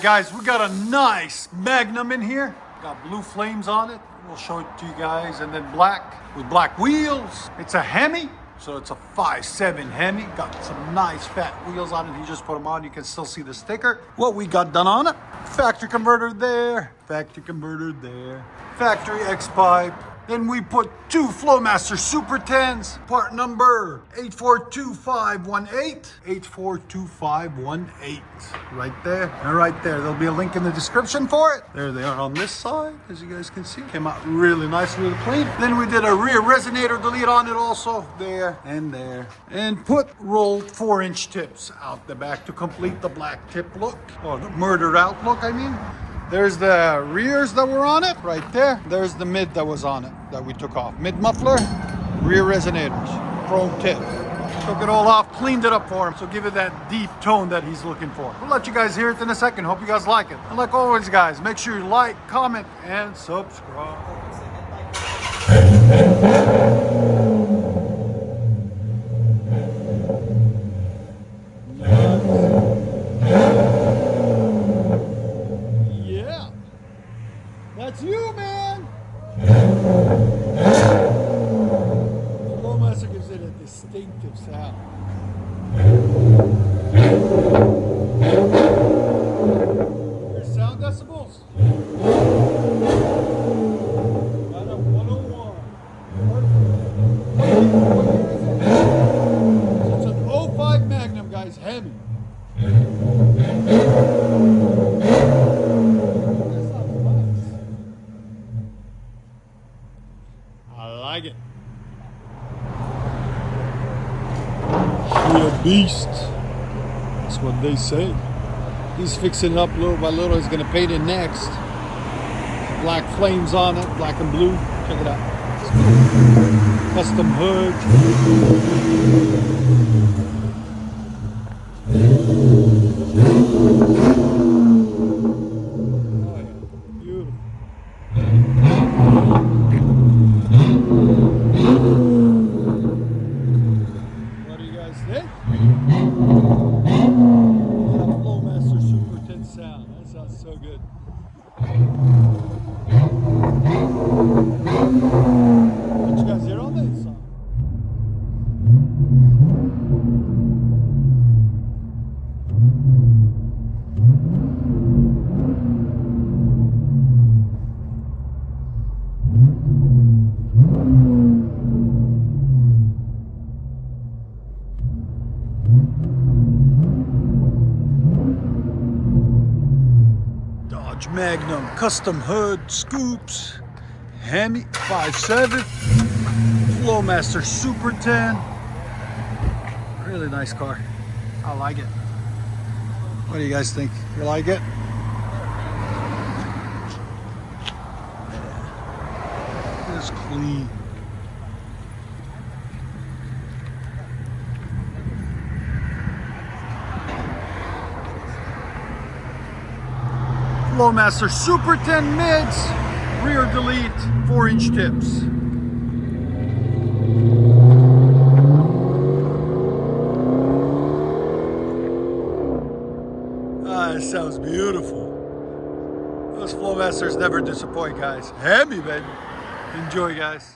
Guys, we got a nice Magnum in here. Got blue flames on it. We'll show it to you guys. And then black with black wheels. It's a Hemi. So it's a 5.7 Hemi. Got some nice fat wheels on it. He just put them on. You can still see the sticker. What we got done on it. Factory converter there. Factory converter there. Factory X-pipe. Then we put two FLOWMASTER Super 10s, part number 842518. 842518. Right there and right there. There'll be a link in the description for it. There they are on this side, as you guys can see. Came out really nice, really clean. Then we did a rear resonator delete on it also, there and there. And put rolled 4-inch tips out the back to complete the black tip look, or the murdered out look, I mean. There's the rears that were on it, right there. There's the mid that was on it, that we took off. Mid muffler, rear resonators, chrome tip. Took it all off, cleaned it up for him, so give it that deep tone that he's looking for. We'll let you guys hear it in a second. Hope you guys like it. And like always, guys, make sure you like, comment, and subscribe. That's you, man! FLOWMASTER gives it a distinctive sound. Your sound decibels? Right up 101. Perfect. So it's an 05 Magnum, guys, Hemi. I like it. She a beast. That's what they say. He's fixing it up little by little. He's gonna paint it next. Black flames on it, black and blue. Check it out. Custom hood. Oh yeah, beautiful. What do you guys think? That FLOWMASTER Super 10 sound. That sounds so good. What you guys hear on that song? Magnum, custom hood, scoops, Hemi 5.7, FLOWMASTER Super 10. Really nice car. I like it. What do you guys think? You like it? It's clean. FLOWMASTER Super 10 mids, rear delete, 4-inch tips. Ah, it sounds beautiful. Those FLOWMASTERs never disappoint, guys. Hemi, baby. Enjoy, guys.